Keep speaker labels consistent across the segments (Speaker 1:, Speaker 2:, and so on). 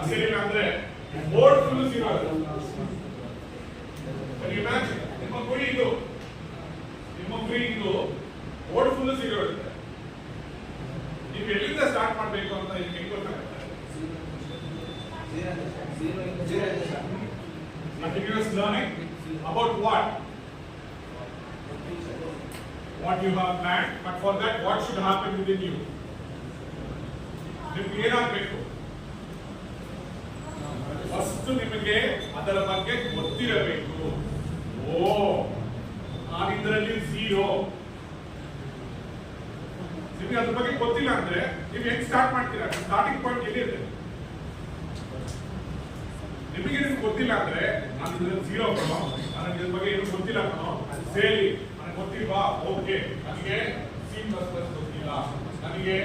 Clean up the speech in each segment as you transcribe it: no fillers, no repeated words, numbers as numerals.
Speaker 1: ಸೇರಿಲ್ಲ ಅಂದ್ರೆ board full zero. Imagine ನಿಮ್ಮ ಗುರಿ ಇದು, ಬೋರ್ಡ್ ಫುಲ್ ಜೀರೋ ಇರುತ್ತೆ. ನೀವು ಎಲ್ಲಿಂದ ಸ್ಟಾರ್ಟ್ ಮಾಡಬೇಕು ಅಂತ ಇದಕ್ಕೆ ಹೆಂಗ್ ಗೊತ್ತಾಗುತ್ತೆ? Continuous learning about what you have planned, but for that what should happen within you? ನಿಮ್ಗೆ ಏನಾಗಬೇಕು? ಫಸ್ಟ್ ನಿಮಗೆ ಅದರ ಬಗ್ಗೆ ಗೊತ್ತಿರಬೇಕು. ಓ ನಾನು ಇದರಲ್ಲಿ ಝೀರೋ, ನಿಮಗೆ ಅದ್ರ ಬಗ್ಗೆ ಗೊತ್ತಿಲ್ಲ ಅಂದ್ರೆ ನೀವು ಹೆಂಗ್ ಸ್ಟಾರ್ಟ್ ಮಾಡ್ತೀರಾ? ಸ್ಟಾರ್ಟಿಂಗ್ ಪಾಯಿಂಟ್ ಎಲ್ಲಿದೆ? ನಿಮಗೆ ಗೊತ್ತಿಲ್ಲ ಅಂದ್ರೆ ನಾನು ಇದ್ರಲ್ಲಿ ಝೀರೋ ಕಣೋ, ನನಗೆ ಇದ್ರ ಬಗ್ಗೆ ಏನು ಗೊತ್ತಿಲ್ಲ ಕಣೋ, ಸೇರಿ ನನಗೆ ಗೊತ್ತಿಲ್ವಾ? ಓಕೆ, ನನಗೆ C++ ಗೊತ್ತಿಲ್ಲ, ನನಗೆ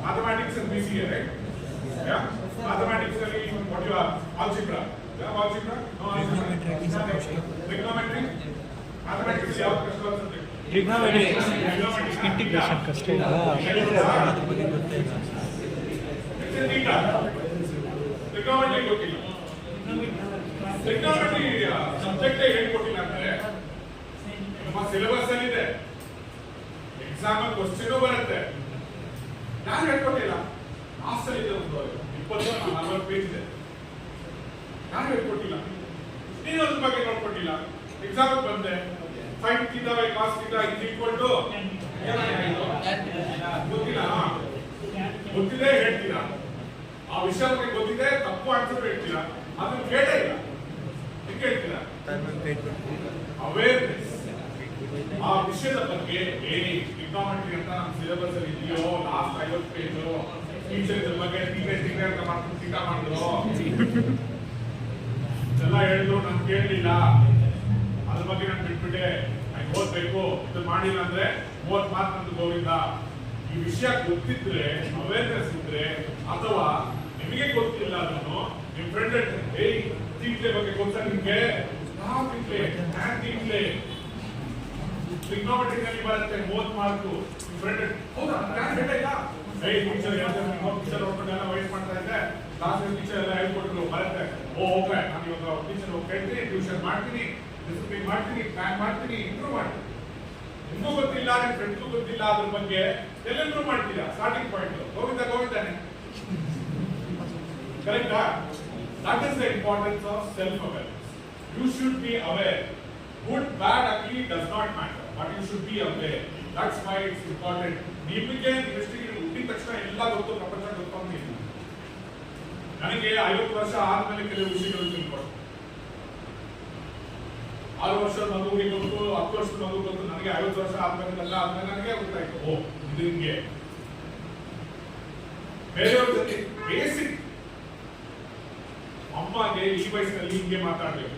Speaker 1: mathematics and BCA, right? Yeah, mathematics ಅಲ್ಲಿ what you are algebra, yeah, algebra, no algebra, trigonometry, mathematics ಯಾವ ಕಷ್ಟ ಅನ್ಸುತ್ತೆ?
Speaker 2: trigonometry integration ಕಷ್ಟ ಇಲ್ಲ, ಅದ್ರ ಬಗ್ಗೆ ಗೊತ್ತಿಲ್ಲ.
Speaker 1: trigonometry ಗೊತ್ತಿಲ್ಲ, trigonometry ಸಬ್ಜೆಕ್ಟ್ ಹೇಳ್ಕೊಟ್ಟಿಲ್ಲ ಅಂದ್ರೆ ನಮ್ಮ ಸಿಲೆಬಸ್ ಅಲ್ಲಿ ಇದೆ, ಎಕ್ಸಾಮ್ ಕ್ವಶ್ಚನ್ ಬರುತ್ತೆ, ನಾನು ಹೇಳ್ಕೊಟ್ಟಿಲ್ಲ. ಮಾಸ್ಟರ್ ಇದೆ ಒಂದು 20-40 ಪೇಜ್ ಇದೆ, ನಾನು ಹೇಳ್ಕೊಟ್ಟಿಲ್ಲ. ನೀನು ಅದ್ರ ಬಗ್ಗೆ ನೋಡ್ಕೊಟ್ಟಿಲ್ಲ. ಎಕ್ಸಾಮ್ ಬಂದೆ sin θ by cos θ ಗೊತ್ತಿಲ್ಲ, ಗೊತ್ತಿದೆ ಹೇಳ್ತೀರಾ, ಆ ವಿಷಯ ಬಗ್ಗೆ ಗೊತ್ತಿದೆ, ತಪ್ಪು ಆನ್ಸರ್ ಹೇಳ್ತೀರಾ, ಅದನ್ನ ಕೇಳೇ ಇಲ್ಲ. ಹೆಂಗೆ ಹೇಳ್ತೀರಾ? ಅವೇರ್ನೆಸ್, ಆ ವಿಷಯದ ಬಗ್ಗೆ ಹೇಳಿ. ಟ್ರಿಗೊನೋಮೆಟ್ರಿ ಅಂತ ನಮ್ಮ ಸಿಲೆಬಸ್ ಅಲ್ಲಿ ಇದೆಯೋ, ಲಾಸ್ಟ್ 50 ಪೇಜು, ಟೀಚರ್ ಇದ್ರ ಬಗ್ಗೆ ಟೀಚರ್ ಅಂತ ಮಾಡ್ಕೊಂಡು ಟೀಕಾ ಮಾಡಿದ್ರು, ಎಲ್ಲ ಹೇಳಿದ್ರು, ನಾನು ಕೇಳಲಿಲ್ಲ, ಅದ್ರ ಬಗ್ಗೆ ನಾನು ಬಿಟ್ಬಿಟ್ಟೆ, ನಾನು ಓದ್ಬೇಕು, ಇದು ಮಾಡಿಲ್ಲ ಅಂದ್ರೆ 30 ಮಾರ್ಕ್ ಅಂತ ಗೋವಿಂದ. ಈ ವಿಷಯ ಗೊತ್ತಿದ್ರೆ, ಅವೇರ್ನೆಸ್ ಇದ್ರೆ, ಅಥವಾ ನಿಮಗೆ ಗೊತ್ತಿಲ್ಲ ಅದನ್ನು ನಿಮ್ಮ ಫ್ರೆಂಡ್ ಏಯ್ ತೀಟ್ಲೆ ಬಗ್ಗೆ ಗೊತ್ತಾ ನಿಮ್ಗೆ? ನಾವು ತೀಟ್ಲೆ, ನಾನು ತೀಟ್ಲೆ, ಟ್ರಿಗೊನೋಮೆಟ್ರಿ ನಲ್ಲಿ ಬರುತ್ತೆ 30 ಮಾರ್ಕು. ನಿಮ್ಮ ಫ್ರೆಂಡ್ ಹೌದಾ ನಾನು ಹೇಳಿಲ್ಲ, ಏಯ್ ಟೀಚರ್ ಟೀಚರ್ ಹೋಗ್ಕೊಂಡೆಲ್ಲ ವೈಟ್ ಮಾಡ್ತಾ ಇದ್ದೆ, ಕ್ಲಾಸ್ ಟೀಚರ್ ಎಲ್ಲ ಹೇಳ್ಕೊಟ್ರು ಬರುತ್ತೆ. ಓಕೆ, ನಾನು ಇವಾಗ ಟೀಚರ್ ಹೋಗಿ ಕೇಳ್ತೀನಿ, ಟ್ಯೂಷನ್ ಮಾಡ್ತೀನಿ, ಡಿಸಿಪ್ಲಿನ್ ಮಾಡ್ತೀನಿ, ಪ್ಲಾನ್ ಮಾಡ್ತೀನಿ, ಇಂಪ್ರೂವ್ ಮಾಡ್ತೀನಿ. ನಿಮಗೂ ಗೊತ್ತಿಲ್ಲ, ನಿಮ್ಮ ಫ್ರೆಂಡ್ಗೂ ಗೊತ್ತಿಲ್ಲ, ಅದ್ರ ಬಗ್ಗೆ ಎಲ್ಲ ಇಂಪ್ರೂವ್ ಮಾಡ್ತೀರಾ. ಸ್ಟಾರ್ಟಿಂಗ್ ಪಾಯಿಂಟ್ ಗೋವಿಂದಾನೆ, ಕರೆಕ್ಟಾ? That is the importance of self-awareness. You should be aware. Good, bad, ugly does not matter, but you should be aware. That's why it's important. ನಿಮಗೆ ಇನ್ವೆಸ್ಟಿಗೇಟ್ ಹುಟ್ಟಿದ ತಕ್ಷಣ ಎಲ್ಲ ಗೊತ್ತು, ಪ್ರಪಂಚ ಗೊತ್ತಿಲ್ಲ. ನನಗೆ 50 ವರ್ಷ ಆದ್ಮೇಲೆ ಕೆಲವು ವಿಷಯಗಳು ತಿಳ್ಕೊಂಡು, 6 ವರ್ಷದ ಮಗುವಿಗೆ ಗೊತ್ತು, 10 ವರ್ಷದ ಮಗು ಗೊತ್ತು, ನನಗೆ 50 ವರ್ಷ ಆದ್ಮೇಲೆ ನನಗೆ ಗೊತ್ತಾಯ್ತು, ಓ ಇದು ಹಿಂಗೆ. ಬೇರೆಯವ್ರ ಜೊತೆ ಬೇಸಿಕ್, ಅಮ್ಮಗೆ ಈ ವಯಸ್ಸಿನಲ್ಲಿ ಹಿಂಗೆ ಮಾತಾಡ್ಬೇಕು,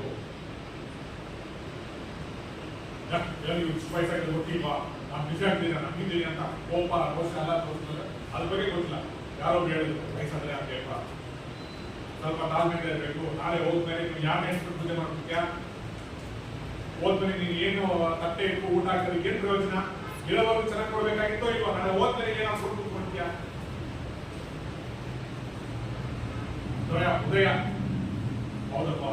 Speaker 1: ವಯಸ್ಸಾಗಿ ಗೊತ್ತಿಲ್ವಾ, ನಾನು ಬಿಸಿ ಆಗ್ತೀನಿ, ನಂಗಿದ್ದೀನಿ ಅಂತ ಕೋಪ ರೋಷ ಎಲ್ಲ ತೋರಿಸ್ತಾರೆ, ಅದ್ರ ಬಗ್ಗೆ ಗೊತ್ತಿಲ್ಲ. ಯಾರೋ ಹೇಳಿದ್ರು ವಯಸ್ಸಾದ್ರೆ ಆಗ್ಬೇಕ, ಸ್ವಲ್ಪ ತಾಳ್ಮೆಯಿಂದ ಇರಬೇಕು, ನಾಳೆ ಹೋದ್ಮೇಲೆ ನೀವು ಯಾವ ಹೆಸರು ಪೂಜೆ ಮಾಡ್ತೀಯಾ, ಹೋದ್ಮೇಲೆ ನೀನು ಏನು ತಟ್ಟೆ ಇಟ್ಟು ಊಟ ಹಾಕಿದ್ರೆ ಏನು ಪ್ರಯೋಜನ, ಇರೋವರೆಗೂ ಚೆನ್ನಾಗಿ ಕೊಡ್ಬೇಕಾಗಿತ್ತೋ ಇಲ್ವಾ, ನಾಳೆ ಹೋದ್ಮೇಲೆ ಏನೋ ಕೊಟ್ಟು ಕೊಡ್ತೀಯಾ? ಉದಯ ಹೌದಪ್ಪ,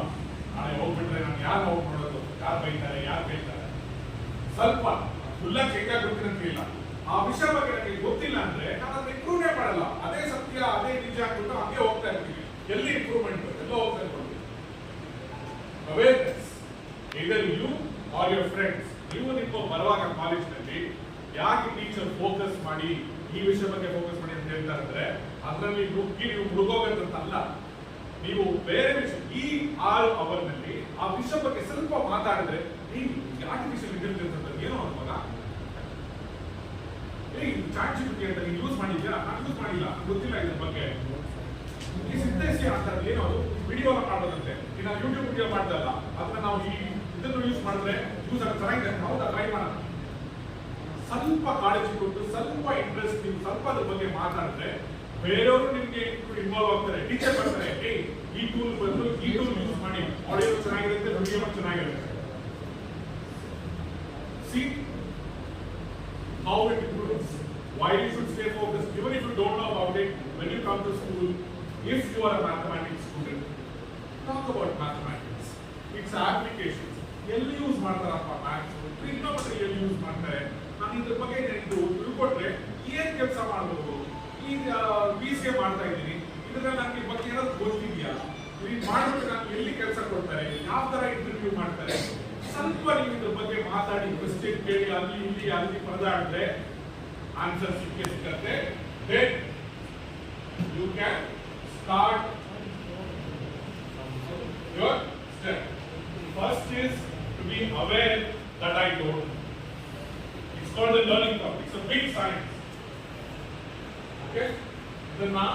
Speaker 1: ನಾಳೆ ಹೋಗ್ಬಿಟ್ರೆ ನಾನು ಯಾರು ಹೋಗಿ ನೋಡೋದು, ಯಾರು ಬೈತಾರೆ, ಯಾರು ಬೈತಾರೆ, ಸ್ವಲ್ಪ ಫುಲ್ಲ ಚೆಕ್ಕಾಗಿ ಗೊತ್ತಿರಂತಿಲ್ಲ. ಆ ವಿಷಯ ಬಗ್ಗೆ ನನಗೆ ಗೊತ್ತಿಲ್ಲ ಅಂದ್ರೆ ನಾನು ಅದನ್ನ ಇಂಪ್ರೂವ್ನೇ ಮಾಡಲ್ಲ. ಅದೇ ಸತ್ಯ, ಅದೇ ನಿಜ ಅಂದ್ಬಿಟ್ಟು ಹಂಗೆ ಹೋಗ್ತಾ ಇರ್ತೀವಿ. ಎಲ್ಲಿ ಇಂಪ್ರೂವ್ಮೆಂಟ್ ಎಲ್ಲ ಹೋಗ್ತಾ ಇರ್ತೀವಿ. ಅವೇರ್ನೆಸ್, ಇದರ್ ಯು ಆರ್ ಯುವರ್ ಫ್ರೆಂಡ್ಸ್. ನೀವು ನಿಮ್ಮ ಬರುವಾಗ ಕಾಲೇಜ್ನಲ್ಲಿ ಯಾಕೆ ಟೀಚರ್ ಫೋಕಸ್ ಮಾಡಿ ಈ ವಿಷಯ ಬಗ್ಗೆ ಫೋಕಸ್ ಮಾಡಿ ಅಂತ ಹೇಳ್ತಾರೆ ಅಂದ್ರೆ, ಅದರಲ್ಲಿ ನುಗ್ಗಿ ನೀವು ಮುಳುಗೋಗಂತಲ್ಲ, ನೀವು ಬೇರೆ ವಿಷಯ ಈ 6 ಅವರ್ನಲ್ಲಿ ಆ ವಿಷಯ ಬಗ್ಗೆ ಸ್ವಲ್ಪ ಮಾತಾಡಿದ್ರೆ, ಈ ಆರ್ಟಿಫಿಷಿಯಲ್ ಇಂಟೆಲಿಜೆನ್ಸ್ ಅಂತ ಏನೋ ಮಗ, ಚಾಟ್ ಜಿಪಿಟಿ ಅಂತ ನೀವು ಯೂಸ್ ಮಾಡಿದ್ಯಾ? ನಾನು ಯೂಸ್ ಮಾಡಿಲ್ಲ, ಗೊತ್ತಿಲ್ಲ ಇದ್ರ ಬಗ್ಗೆ. ಈ ಸಿದ್ಧೇಸಿ ಅಂತ ಏನೋ ಅದು ವಿಡಿಯೋ ಮಾಡೋದಂತೆ, ನಾವು ಯೂಟ್ಯೂಬ್ ವಿಡಿಯೋ ಮಾಡ್ದಲ್ಲ, ಅದನ್ನ ನಾವು ಈ ಇದನ್ನು ಯೂಸ್ ಮಾಡಿದ್ರೆ ಯೂಸ್ ಆಗ ಚೆನ್ನಾಗಿದೆ, ಹೌದಾ ಟ್ರೈ ಮಾಡೋಣ. ಸ್ವಲ್ಪ ಕಾಳಜಿ ಕೊಟ್ಟು, ಸ್ವಲ್ಪ ಇಂಟ್ರೆಸ್ಟ್, ನೀವು ಸ್ವಲ್ಪ ಅದ್ರ ಬಗ್ಗೆ ಮಾತಾಡಿದ್ರೆ ಬೇರೆಯವರು ನಿಮ್ಗೆ ಇನ್ವಾಲ್ವ್ ಆಗ್ತಾರೆ. ಟೀಚರ್ ಬರ್ತಾರೆ, ಈ ಟೂಲ್ ಬಂದು ಈ ಟೂಲ್ ಯೂಸ್ ಮಾಡಿ, ಆಡಿಯೋ ಚೆನ್ನಾಗಿರುತ್ತೆ, ವಿಡಿಯೋ ಚೆನ್ನಾಗಿರುತ್ತೆ. See how it improves. why you should stay focused, even if you don't know about it, when you come to school, if you are a mathematics student, talk about mathematics, its applications. ಎಲ್ಲಿ use ಮಾಡ್ತಾರಪ್ಪ maths, trigonometry ಎಲ್ಲಿ use ಮಾಡ್ತಾರೆ, ನಾನು ಇದ್ರ ಬಗ್ಗೆ ನಿಮ್ಗೆ ತಿಳ್ಕೊಟ್ರೆ ಏನ್ ಕೆಲಸ ಮಾಡ್ಬೋದು. ಈಗ BCA ಮಾಡ್ತಾ ಇದ್ದೀನಿ, ಇದ್ರಲ್ಲಿ ನನಗೆ ಬಗ್ಗೆ ಏನಾದ್ರು ಗೊತ್ತಿದೆಯಾ, ಇದು ಮಾಡ್ಬಿಟ್ಟು ನಾನು ಎಲ್ಲಿ ಕೆಲಸ ಕೊಡ್ತಾರೆ, ಯಾವ ತರ ಇಂಟರ್ವ್ಯೂ ಮಾಡ್ತಾರೆ, ಸ್ವಲ್ಪ ನೀವು ಇದ್ರ ಬಗ್ಗೆ ಮಾತಾಡಿ ಕ್ವೆಶ್ಚನ್ ಕೇಳಿ ಅಲ್ಲಿ ಪರದಾಡಿದ್ರೆ ಆನ್ಸರ್ ಸಿಕ್ಕತ್ತೆ. Then you can start your step. First is to be aware that I don't. It's called the learning curve. It's a big science. Okay? Then now